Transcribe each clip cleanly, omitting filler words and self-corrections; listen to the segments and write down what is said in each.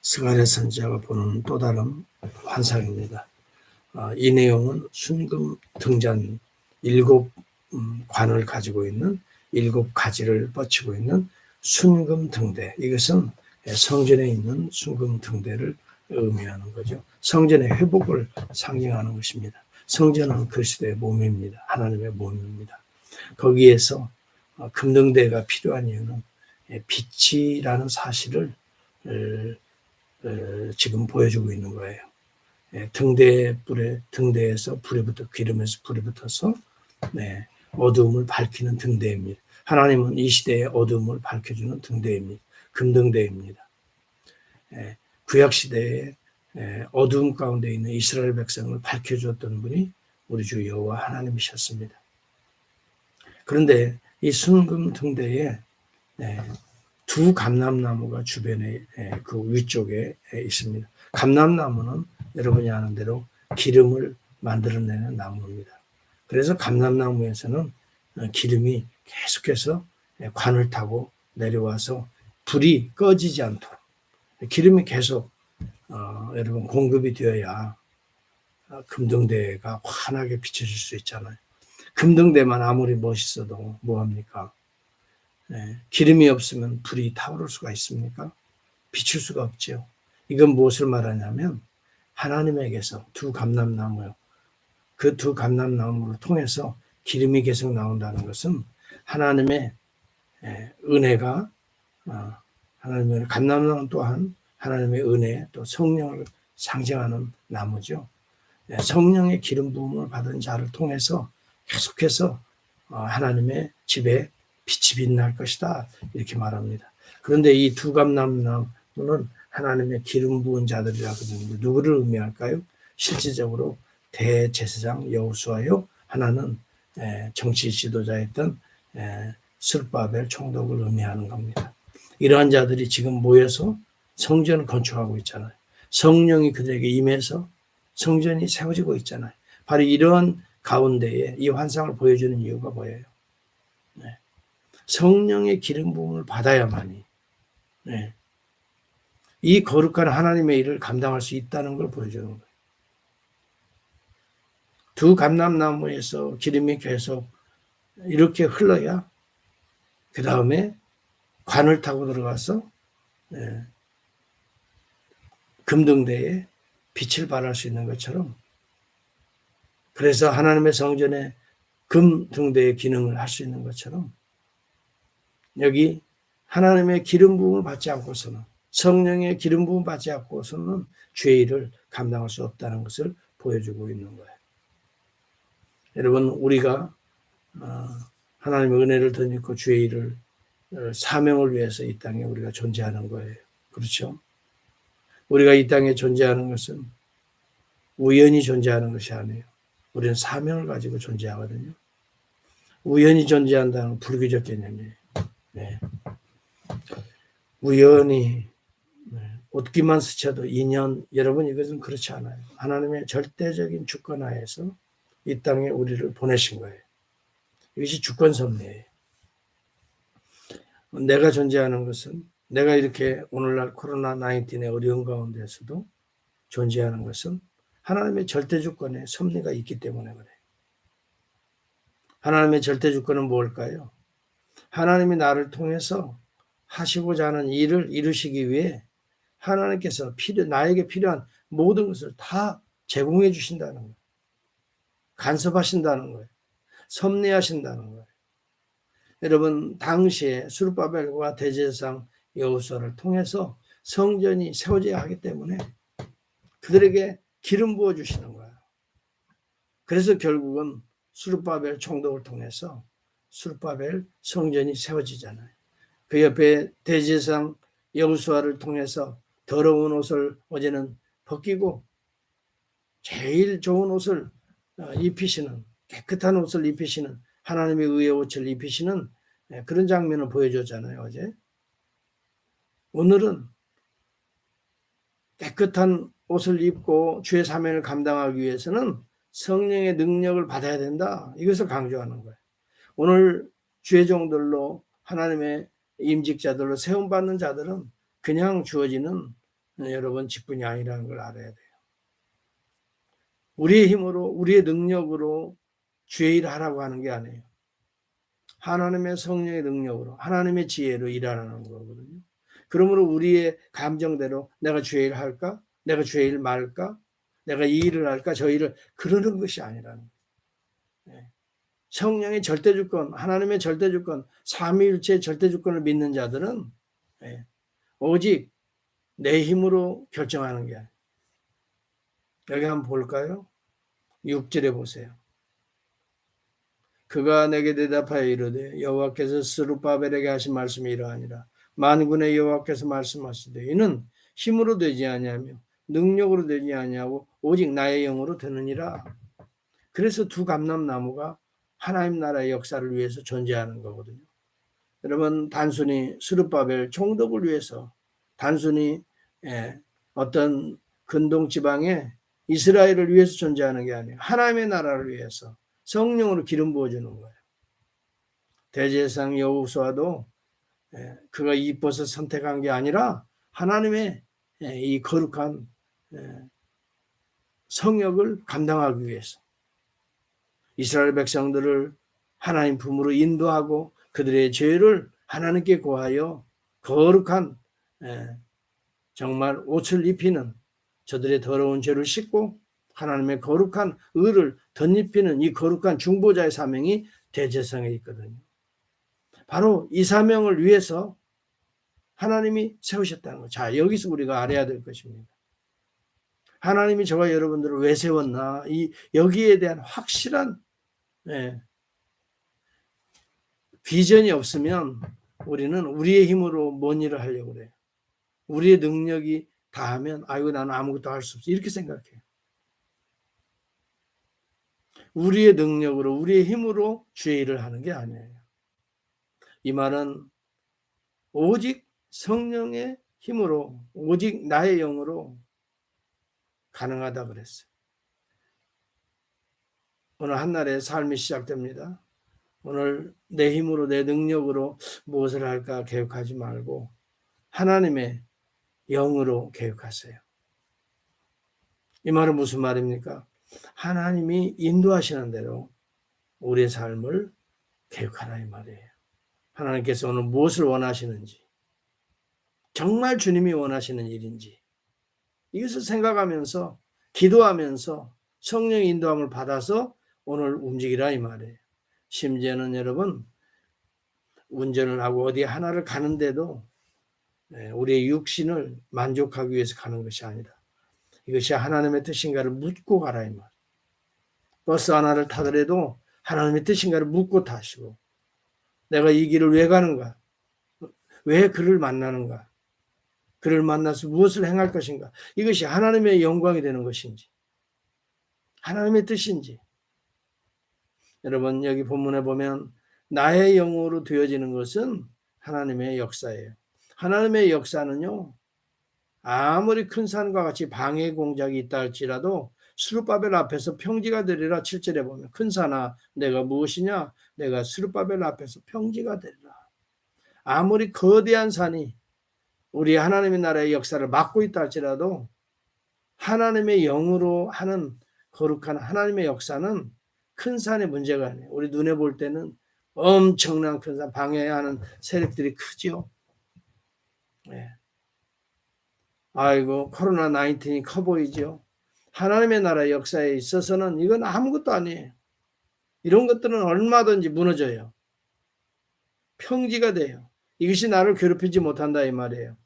스가랴 선지자가 보는 또 다른 환상입니다. 이 내용은 순금 등잔 7관을 가지고 있는 7가지를 뻗치고 있는 순금 등대. 이것은 성전에 있는 순금 등대를 의미하는 거죠. 성전의 회복을 상징하는 것입니다. 성전은 그리스도의 몸입니다. 하나님의 몸입니다. 거기에서 금등대가 필요한 이유는 빛이라는 사실을 지금 보여주고 있는 거예요. 등대에서 불이 붙어 기름에서 불이 붙어서 어두움을 밝히는 등대입니다. 하나님은 이 시대의 어두움을 밝혀주는 등대입니다. 금등대입니다. 구약 시대에 어두움 가운데 있는 이스라엘 백성을 밝혀주었던 분이 우리 주 여호와 하나님이셨습니다. 그런데 이 순금 등대에 두 감람나무가 주변에 그 위쪽에 있습니다. 감람나무는 여러분이 아는 대로 기름을 만들어내는 나무입니다. 그래서 감람나무에서는 기름이 계속해서 관을 타고 내려와서 불이 꺼지지 않도록 기름이 계속 여러분 공급이 되어야 금등대가 환하게 비춰질 수 있잖아요. 금등대만 아무리 멋있어도 뭐합니까? 기름이 없으면 불이 타오를 수가 있습니까? 비출 수가 없죠. 이건 무엇을 말하냐면 하나님에게서 두 감람나무요. 그 두 감람나무를 통해서 기름이 계속 나온다는 것은 하나님의 은혜가 하나님의 감람나무 또한 하나님의 은혜 또 성령을 상징하는 나무죠. 성령의 기름 부음을 받은 자를 통해서 계속해서 하나님의 집에 빛이 빛날 것이다 이렇게 말합니다. 그런데 이 두 감람나무는 하나님의 기름 부은 자들이라고 하는데 누구를 의미할까요? 실질적으로 대제사장 여호수아요. 하나는 정치 지도자였던 스룹바벨 총독을 의미하는 겁니다. 이러한 자들이 지금 모여서 성전을 건축하고 있잖아요. 성령이 그들에게 임해서 성전이 세워지고 있잖아요. 바로 이러한 가운데에 이 환상을 보여주는 이유가 뭐예요? 성령의 기름 부음을 받아야만이 이 거룩한 하나님의 일을 감당할 수 있다는 걸 보여주는 거예요. 두 감람나무에서 기름이 계속 이렇게 흘러야 그 다음에 관을 타고 들어가서 금등대에 빛을 발할 수 있는 것처럼 그래서 하나님의 성전에 금등대의 기능을 할 수 있는 것처럼 여기 하나님의 기름 부음을 받지 않고서는 성령의 기름 부음 받지 않고서는 죄의 일을 감당할 수 없다는 것을 보여주고 있는 거예요. 여러분 우리가 하나님의 은혜를 덧입고 주의 일을 사명을 위해서 이 땅에 우리가 존재하는 거예요. 그렇죠? 우리가 이 땅에 존재하는 것은 우연히 존재하는 것이 아니에요. 우리는 사명을 가지고 존재하거든요. 우연히 존재한다는 건 불교적 개념이에요. 우연히 옷깃만 스쳐도 인연, 여러분 이것은 그렇지 않아요. 하나님의 절대적인 주권하에서 이 땅에 우리를 보내신 거예요. 이것이 주권 섭리예요. 내가 존재하는 것은 내가 이렇게 오늘날 코로나19의 어려운 가운데서도 존재하는 것은 하나님의 절대 주권에 섭리가 있기 때문에 그래요. 하나님의 절대 주권은 뭘까요? 하나님이 나를 통해서 하시고자 하는 일을 이루시기 위해 하나님께서 나에게 필요한 모든 것을 다 제공해 주신다는 거예요. 간섭하신다는 거예요. 섭리하신다는 거예요. 여러분 당시에 스룹바벨과 대제사장 여호수아를 통해서 성전이 세워져야 하기 때문에 그들에게 기름 부어 주시는 거예요. 그래서 결국은 스룹바벨 총독을 통해서 스룹바벨 성전이 세워지잖아요. 그 옆에 대제사장 여호수아를 통해서 더러운 옷을 어제는 벗기고 제일 좋은 옷을 입히시는 깨끗한 옷을 입히시는 하나님의 의의 옷을 입히시는 그런 장면을 보여줬잖아요. 어제. 오늘은 깨끗한 옷을 입고 주의 사명을 감당하기 위해서는 성령의 능력을 받아야 된다. 이것을 강조하는 거예요. 오늘 주의 종들로 하나님의 임직자들로 세움받는 자들은 그냥 주어지는 여러분 직분이 아니라는 걸 알아야 돼요. 우리의 힘으로 우리의 능력으로 주의 일을 하라고 하는 게 아니에요. 하나님의 성령의 능력으로 하나님의 지혜로 일하라는 거거든요. 그러므로 우리의 감정대로 내가 주의 일을 할까? 내가 주의 일을 말까? 내가 이 일을 할까? 저 일을 그러는 것이 아니라는 거예요. 성령의 절대주권, 하나님의 절대주권, 삼위일체의 절대주권을 믿는 자들은 오직 내 힘으로 결정하는 게 아니에요. 여기 한번 볼까요? 6절에 보세요. 그가 내게 대답하여 이르되 여호와께서 스룹바벨에게 하신 말씀이 이러하니라. 만군의 여호와께서 말씀하시되 이는 힘으로 되지 아니하며 능력으로 되지 아니하고 오직 나의 영으로 되느니라. 그래서 두 감람나무가 하나님 나라의 역사를 위해서 존재하는 거거든요. 여러분 단순히 스룹바벨 총독을 위해서 단순히 어떤 근동 지방의 이스라엘을 위해서 존재하는 게 아니에요. 하나님의 나라를 위해서 성령으로 기름 부어주는 거예요. 대제사장 여호수아도 그가 이뻐서 선택한 게 아니라 하나님의 이 거룩한 성역을 감당하기 위해서 이스라엘 백성들을 하나님 품으로 인도하고 그들의 죄를 하나님께 고하여 거룩한 정말 옷을 입히는 저들의 더러운 죄를 씻고 하나님의 거룩한 의를 덧입히는 이 거룩한 중보자의 사명이 대제사장에 있거든요. 바로 이 사명을 위해서 하나님이 세우셨다는 거. 자, 여기서 우리가 알아야 될 것입니다. 하나님이 저와 여러분들을 왜 세웠나? 여기에 대한 확실한 비전이 없으면 우리는 우리의 힘으로 뭔 일을 하려고 그래요. 우리의 능력이 다하면 아이고 나는 아무것도 할 수 없어 이렇게 생각해요. 우리의 능력으로 우리의 힘으로 주의 일을 하는 게 아니에요. 이 말은 오직 성령의 힘으로 오직 나의 영으로 가능하다 그랬어요. 오늘 한날의 삶이 시작됩니다. 오늘 내 힘으로 내 능력으로 무엇을 할까 계획하지 말고 하나님의 영으로 계획하세요. 이 말은 무슨 말입니까? 하나님이 인도하시는 대로 우리의 삶을 계획하라 이 말이에요. 하나님께서 오늘 무엇을 원하시는지 정말 주님이 원하시는 일인지 이것을 생각하면서 기도하면서 성령의 인도함을 받아서 오늘 움직이라 이 말이에요. 심지어는 여러분 운전을 하고 어디 하나를 가는데도 우리의 육신을 만족하기 위해서 가는 것이 아니라 이것이 하나님의 뜻인가를 묻고 가라 이 말. 버스 하나를 타더라도 하나님의 뜻인가를 묻고 타시고 내가 이 길을 왜 가는가? 왜 그를 만나는가? 그를 만나서 무엇을 행할 것인가? 이것이 하나님의 영광이 되는 것인지 하나님의 뜻인지 여러분 여기 본문에 보면 나의 영으로 되어지는 것은 하나님의 역사예요. 하나님의 역사는요. 아무리 큰 산과 같이 방해 공작이 있다 할지라도 스룹바벨 앞에서 평지가 되리라 7절에 보면 큰 산아 내가 무엇이냐 내가 스룹바벨 앞에서 평지가 되리라. 아무리 거대한 산이 우리 하나님의 나라의 역사를 막고 있다 할지라도 하나님의 영으로 하는 거룩한 하나님의 역사는 큰 산의 문제가 아니에요. 우리 눈에 볼 때는 엄청난 큰 산 방해하는 세력들이 크죠. 네. 아이고 코로나 19이 커 보이죠. 하나님의 나라 역사에 있어서는 이건 아무것도 아니에요. 이런 것들은 얼마든지 무너져요. 평지가 돼요. 이것이 나를 괴롭히지 못한다 이 말이에요.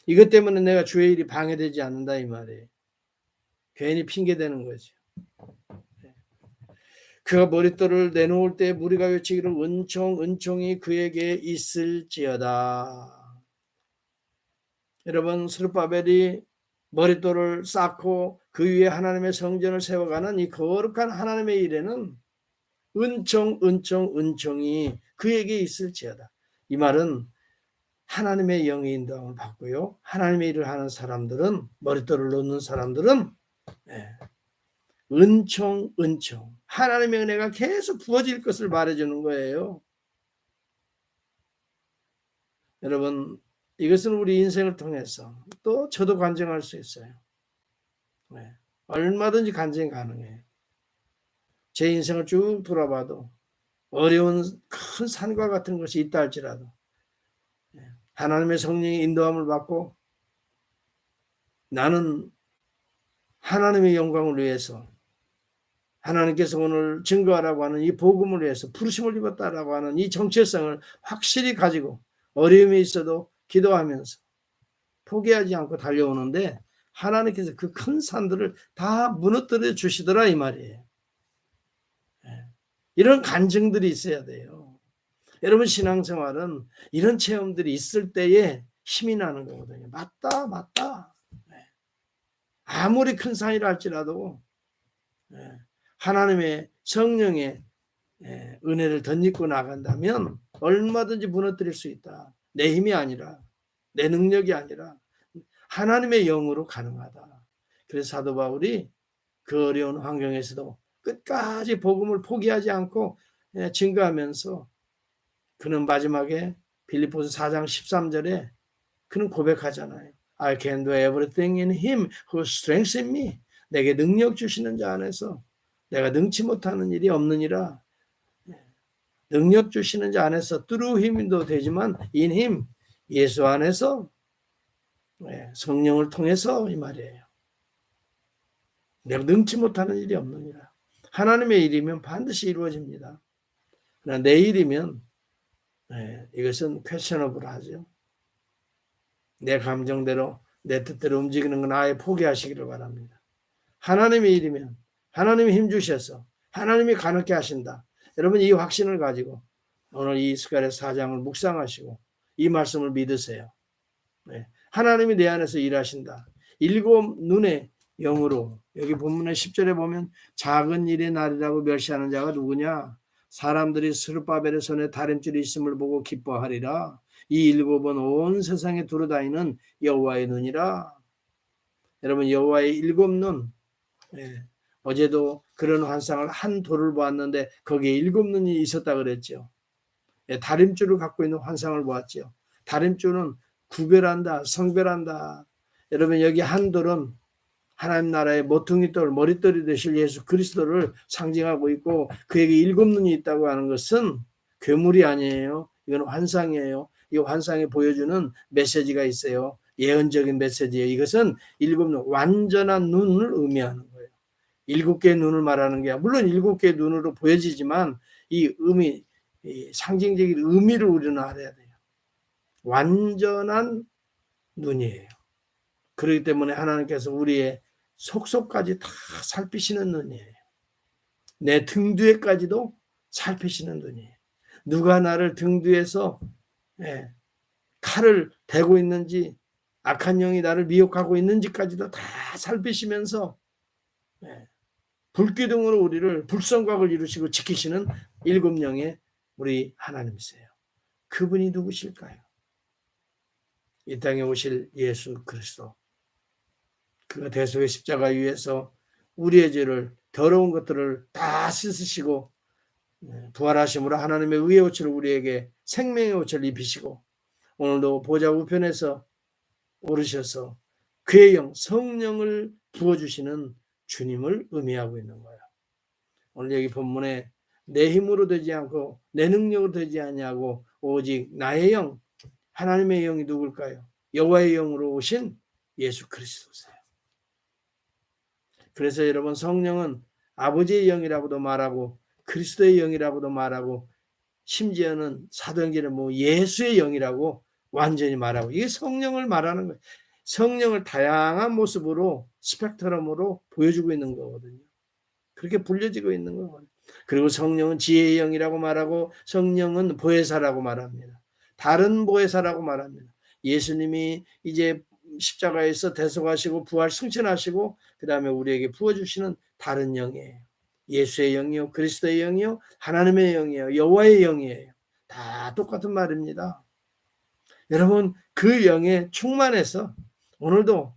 이것 때문에 내가 주의 일이 방해되지 않는다 이 말이에요. 괜히 핑계대는 거죠. 그가 머릿돌을 내놓을 때 무리가 외치기를 은총이 그에게 있을지어다. 여러분 스룹바벨이 머릿돌을 쌓고 그 위에 하나님의 성전을 세워가는 이 거룩한 하나님의 일에는 은총이 그에게 있을지어다. 이 말은 하나님의 영의 인도함을 받고요. 하나님의 일을 하는 사람들은 머릿돌을 놓는 사람들은 은총 하나님의 은혜가 계속 부어질 것을 말해주는 거예요. 여러분 이것은 우리 인생을 통해서 또 저도 간증할 수 있어요. 네. 얼마든지 간증이 가능해요. 제 인생을 쭉 돌아봐도 어려운 큰 산과 같은 것이 있다 할지라도 하나님의 성령의 인도함을 받고 나는 하나님의 영광을 위해서 하나님께서 오늘 증거하라고 하는 이 복음을 위해서 부르심을 입었다라고 하는 이 정체성을 확실히 가지고 어려움이 있어도 기도하면서 포기하지 않고 달려오는데 하나님께서 그 큰 산들을 다 무너뜨려 주시더라 이 말이에요. 이런 간증들이 있어야 돼요. 여러분 신앙생활은 이런 체험들이 있을 때에 힘이 나는 거거든요. 맞다. 아무리 큰 산이라 할지라도 하나님의 성령의 은혜를 덧입고 나간다면 얼마든지 무너뜨릴 수 있다. 내 힘이 아니라 내 능력이 아니라 하나님의 영으로 가능하다. 그래서 사도 바울이 그 어려운 환경에서도 끝까지 복음을 포기하지 않고 증거하면서 그는 마지막에 빌립보서 4장 13절에 그는 고백하잖아요. I can do everything in him who strengthens me. 내게 능력 주시는 자 안에서 내가 능치 못하는 일이 없느니라. 능력 주시는 자 안에서 through him도 되지만 in him, 예수 안에서 성령을 통해서 이 말이에요. 내가 능치 못하는 일이 없느니라. 하나님의 일이면 반드시 이루어집니다. 그러나 내 일이면 이것은 퀘셔너블 하죠. 내 감정대로 내 뜻대로 움직이는 건 아예 포기하시기를 바랍니다. 하나님의 일이면 하나님이 힘 주셔서 하나님이 가능케 하신다. 여러분 이 확신을 가지고 오늘 이 스가랴 4장을 묵상하시고 이 말씀을 믿으세요. 하나님이 내 안에서 일하신다. 일곱 눈의 영으로 여기 본문의 10절에 보면 작은 일의 날이라고 멸시하는 자가 누구냐? 사람들이 스룹바벨의 손에 다림줄이 있음을 보고 기뻐하리라. 이 일곱은 온 세상에 두루다니는 여호와의 눈이라. 여러분 여호와의 일곱 눈. 어제도 그런 환상을 한 돌을 보았는데 거기에 일곱 눈이 있었다 그랬죠. 다림줄을 갖고 있는 환상을 보았죠. 다림줄은 구별한다, 성별한다. 여러분 여기 한 돌은 하나님 나라의 모퉁이 돌, 머릿돌이 되실 예수 그리스도를 상징하고 있고 그에게 일곱 눈이 있다고 하는 것은 괴물이 아니에요. 이건 환상이에요. 이 환상에 보여주는 메시지가 있어요. 예언적인 메시지예요. 이것은 일곱 눈, 완전한 눈을 의미하는 거예요. 일곱 개의 눈을 말하는 게 물론 일곱 개의 눈으로 보여지지만 이 의미, 이 상징적인 의미를 우리는 알아야 돼요. 완전한 눈이에요. 그렇기 때문에 하나님께서 우리의 속속까지 다 살피시는 눈이에요. 내 등 뒤에까지도 살피시는 눈이에요. 누가 나를 등 뒤에서 칼을 대고 있는지 악한 영이 나를 미혹하고 있는지까지도 다 살피시면서 불기둥으로 우리를 불성곽을 이루시고 지키시는 일곱 영의 우리 하나님이세요. 그분이 누구실까요? 이 땅에 오실 예수 그리스도. 그가 대속의 십자가 위에서 우리의 죄를 더러운 것들을 다 씻으시고 부활하심으로 하나님의 의의 옷을 우리에게 생명의 옷을 입히시고 오늘도 보좌 우편에서 오르셔서 그의 영 성령을 부어주시는 주님을 의미하고 있는 거예요. 오늘 여기 본문에 내 힘으로 되지 않고 내 능력으로 되지 않냐고 오직 나의 영 하나님의 영이 누굴까요? 여호와의 영으로 오신 예수 그리스도세요. 그래서 여러분 성령은 아버지의 영이라고도 말하고 그리스도의 영이라고도 말하고 심지어는 사도행전에 뭐 예수의 영이라고 완전히 말하고 이게 성령을 말하는 거예요. 성령을 다양한 모습으로 스펙트럼으로 보여주고 있는 거거든요. 그렇게 불려지고 있는 거거든요. 그리고 성령은 지혜의 영이라고 말하고 성령은 보혜사라고 말합니다. 다른 보혜사라고 말합니다. 예수님이 이제 십자가에서 대속하시고 부활 승천하시고 그 다음에 우리에게 부어주시는 다른 영이에요. 예수의 영이요, 그리스도의 영이요, 하나님의 영이요, 여호와의 영이에요. 다 똑같은 말입니다. 여러분 그 영에 충만해서 오늘도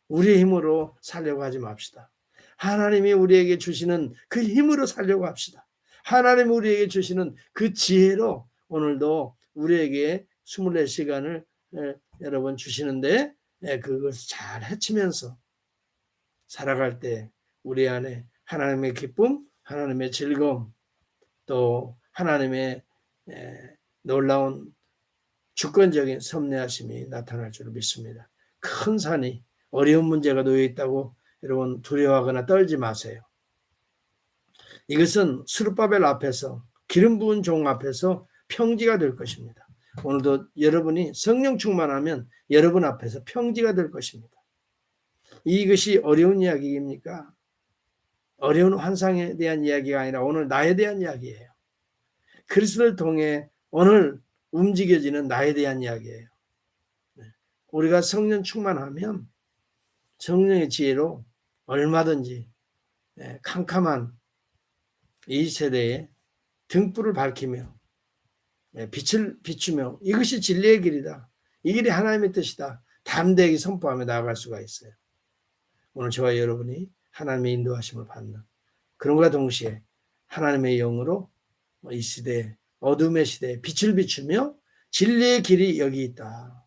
우리의 힘으로 살려고 하지 맙시다. 하나님이 우리에게 주시는 그 힘으로 살려고 합시다. 하나님이 우리에게 주시는 그 지혜로 오늘도 우리에게 24시간을 여러분 주시는데 그것을 잘 헤치면서 살아갈 때 우리 안에 하나님의 기쁨, 하나님의 즐거움, 또 하나님의 놀라운 주권적인 섭리하심이 나타날 줄 믿습니다. 큰 산이 어려운 문제가 놓여 있다고 여러분 두려워하거나 떨지 마세요. 이것은 스룹바벨 앞에서 기름 부은 종 앞에서 평지가 될 것입니다. 오늘도 여러분이 성령 충만하면 여러분 앞에서 평지가 될 것입니다. 이것이 어려운 이야기입니까? 어려운 환상에 대한 이야기가 아니라 오늘 나에 대한 이야기예요. 그리스도를 통해 오늘 움직여지는 나에 대한 이야기예요. 우리가 성령 충만하면 성령의 지혜로 얼마든지 캄캄한 이 세대에 등불을 밝히며 빛을 비추며 이것이 진리의 길이다. 이 길이 하나님의 뜻이다. 담대하게 선포하며 나아갈 수가 있어요. 오늘 저와 여러분이 하나님의 인도하심을 받는 그런과 동시에 하나님의 영으로 이 시대에 어둠의 시대에 빛을 비추며 진리의 길이 여기 있다.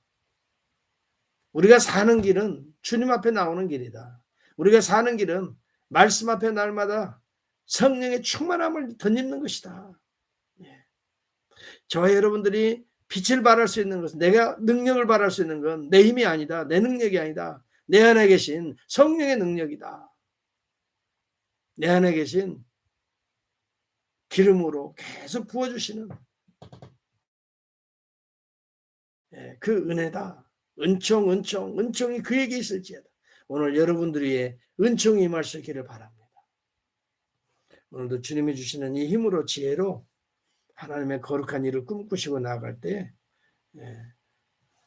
우리가 사는 길은 주님 앞에 나오는 길이다. 우리가 사는 길은 말씀 앞에 날마다 성령의 충만함을 덧입는 것이다. 저와 여러분들이 빛을 발할 수 있는 것은 내가 능력을 발할 수 있는 건 내 힘이 아니다. 내 능력이 아니다. 내 안에 계신 성령의 능력이다. 내 안에 계신 기름으로 계속 부어주시는 그 은혜다. 은총이 그에게 있을지어다. 오늘 여러분들의 은총이 임할 수 있기를 바랍니다. 오늘도 주님이 주시는 이 힘으로 지혜로 하나님의 거룩한 일을 꿈꾸시고 나아갈 때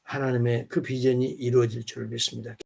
하나님의 그 비전이 이루어질 줄 믿습니다.